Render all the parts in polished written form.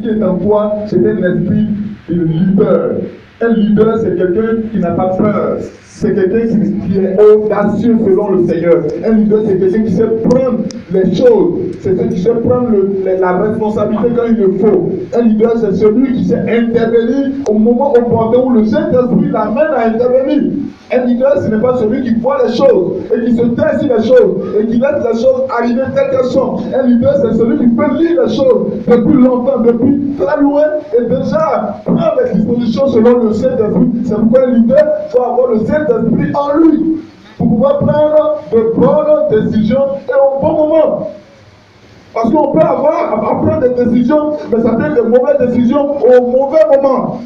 qui est en toi, c'est un esprit de leader. Un leader, c'est quelqu'un qui n'a pas peur. C'est quelqu'un qui est audacieux selon le Seigneur. Un leader, c'est quelqu'un qui sait prendre les choses. C'est celui qui sait prendre la responsabilité quand il le faut. Un leader, c'est celui qui sait intervenir au moment opportun où le Saint-Esprit l'amène à intervenir. Un leader, ce n'est pas celui qui voit les choses et qui se tait sur les choses et qui laisse les choses arriver telles qu'elles sont. Un leader, c'est celui qui peut lire les choses depuis longtemps, depuis très loin et déjà prendre les dispositions selon le Saint-Esprit. C'est pourquoi un leader doit avoir le Saint-Esprit en lui pour pouvoir prendre de bonnes décisions et au bon moment. Parce qu'on peut avoir à prendre des décisions, mais ça peut être de mauvaises décisions au mauvais moment.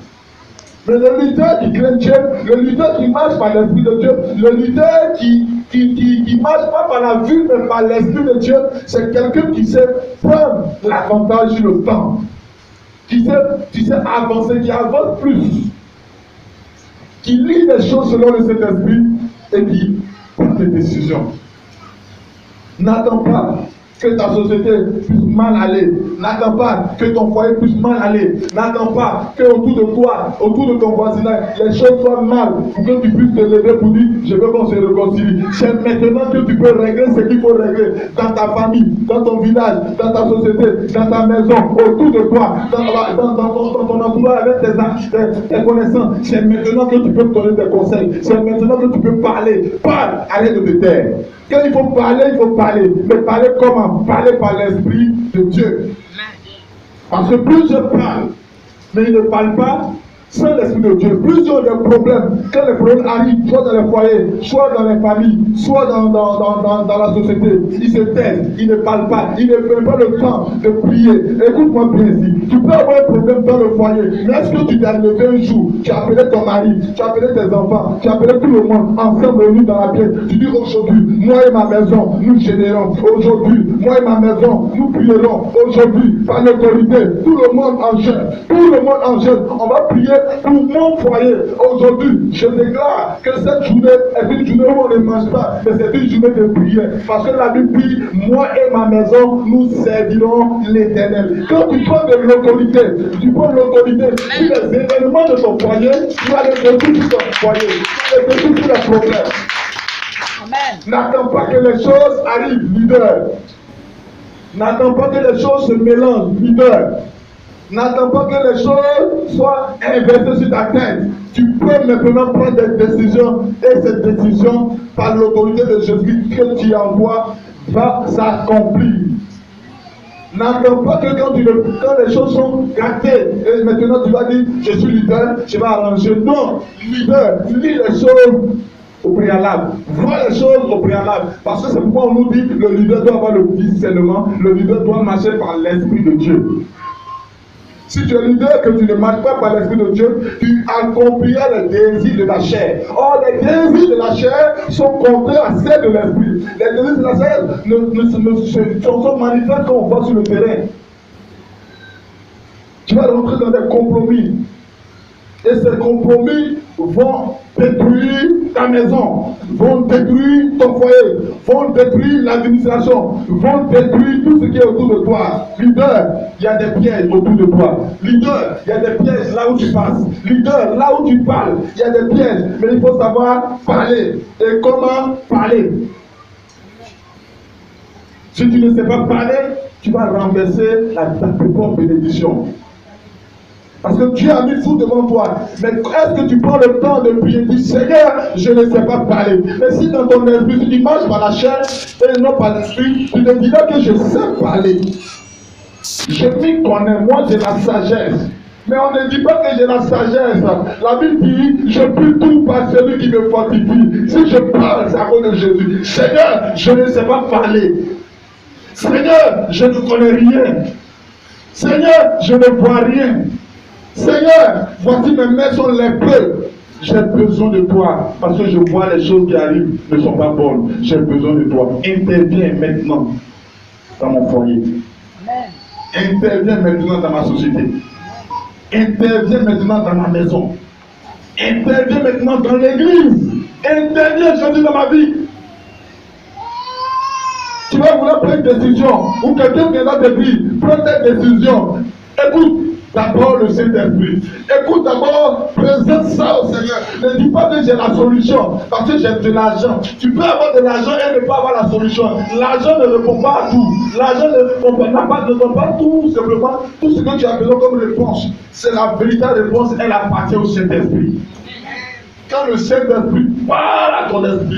Mais le leader qui craint Dieu, le leader qui marche par l'Esprit de Dieu, le leader qui marche pas par la vue, mais par l'Esprit de Dieu, c'est quelqu'un qui sait prendre l'avantage sur le temps, qui sait avancer, qui avance plus, qui lit les choses selon le Saint-Esprit et qui prend des décisions. N'attends pas que ta société puisse mal aller. N'attends pas que ton foyer puisse mal aller. N'attends pas que autour de toi, autour de ton voisinage, les choses soient mal pour que tu puisses te lever pour dire je veux qu'on se réconcilie. C'est maintenant que tu peux régler ce qu'il faut régler dans ta famille, dans ton village, dans ta société, dans ta maison, autour de toi, dans ton entourage avec tes connaissances. C'est maintenant que tu peux te donner des conseils. C'est maintenant que tu peux parler. Parle, arrête de te taire. Quand il faut parler. Mais parler comment? Parler par l'Esprit de Dieu. Parce que plus je parle, mais il ne parle pas sans l'Esprit de Dieu. Plus il y a des problèmes, quand les problèmes arrivent, soit dans les foyers, soit dans les familles, soit dans la société, il se taise, il ne parle pas, il ne prend pas le temps de prier. Écoute-moi bien ici. Tu peux avoir un problème dans le foyer, mais est-ce que tu t'es levé un jour, tu as appelé ton mari, tu as appelé tes enfants, tu as appelé tout le monde, ensemble réunis dans la pièce. Tu dis aujourd'hui, moi et ma maison, nous générons. Aujourd'hui, moi et ma maison, nous prierons. Aujourd'hui, par l'autorité, tout le monde en jeûne. Tout le monde en jeûne. On va prier pour mon foyer. Aujourd'hui, je déclare que cette journée est une journée où on ne mange pas, mais c'est une journée de prière. Parce que la Bible dit, moi et ma maison, nous servirons l'Éternel. Quand tu prends de l'autorité, tu prends l'autorité sur les événements de ton foyer, tu vas les résoudre sur ton foyer. Tu vas les résoudre sur les problèmes. Amen. N'attends pas que les choses arrivent, leader. N'attends pas que les choses se mélangent, leader. N'attends pas que les choses soient inversées sur ta tête. Tu peux maintenant prendre des décisions et cette décision, par l'autorité de Jésus que tu envoies, va s'accomplir. N'attends pas que quand les choses sont gâtées, et maintenant tu vas dire, je suis leader, je vais arranger. Non, leader, lis les choses au préalable. Vois les choses au préalable. Parce que c'est pourquoi on nous dit, le leader doit avoir le discernement, le leader doit marcher par l'Esprit de Dieu. Si tu es leader, que tu ne marches pas par l'Esprit de Dieu, tu accompliras les désirs de la chair. Or, les désirs de la chair sont contraires à celles de l'Esprit. Les désirs de la chair ne sont manifestes quand on voit sur le terrain. Tu vas rentrer dans des compromis. Et ces compromis vont détruire ta maison, vont détruire ton foyer, vont détruire l'administration, vont détruire tout ce qui est autour de toi. Leader, il y a des pièges autour de toi. Leader, il y a des pièges là où tu passes. Leader, là où tu parles, il y a des pièges. Mais il faut savoir parler. Et comment parler? Si tu ne sais pas parler, tu vas renverser ta plus grande bénédiction. Parce que Dieu a mis tout devant toi. Mais est-ce que tu prends le temps de prier et dire, Seigneur, je ne sais pas parler. Mais si dans ton esprit, si tu marches par la chair et non par l'esprit, tu te diras que je sais parler. Je m'y connais, moi j'ai la sagesse. Mais on ne dit pas que j'ai la sagesse. La Bible dit, je peux tout par celui qui me fortifie. Si je parle, c'est à cause de Jésus. Seigneur, je ne sais pas parler. Seigneur, je ne connais rien. Seigneur, je ne vois rien. Seigneur, voici mes mains sont lépreuses. J'ai besoin de toi parce que je vois les choses qui arrivent ne sont pas bonnes. J'ai besoin de toi. Interviens maintenant dans mon foyer. Interviens maintenant dans ma société. Interviens maintenant dans ma maison. Interviens maintenant dans l'église. Interviens, je dis, dans ma vie. Tu vas vouloir prendre une décision ou quelqu'un viendra te dire, prends cette décision. Écoute d'abord le Saint-Esprit. Écoute d'abord, présente ça au Seigneur. Ne dis pas que j'ai la solution parce que j'ai de l'argent. Tu peux avoir de l'argent et ne pas avoir la solution. L'argent ne répond pas à tout. L'argent ne répond pas tout simplement tout ce que tu as besoin comme réponse. C'est la véritable réponse, elle appartient au Saint-Esprit. Quand le Saint-Esprit parle à ton esprit,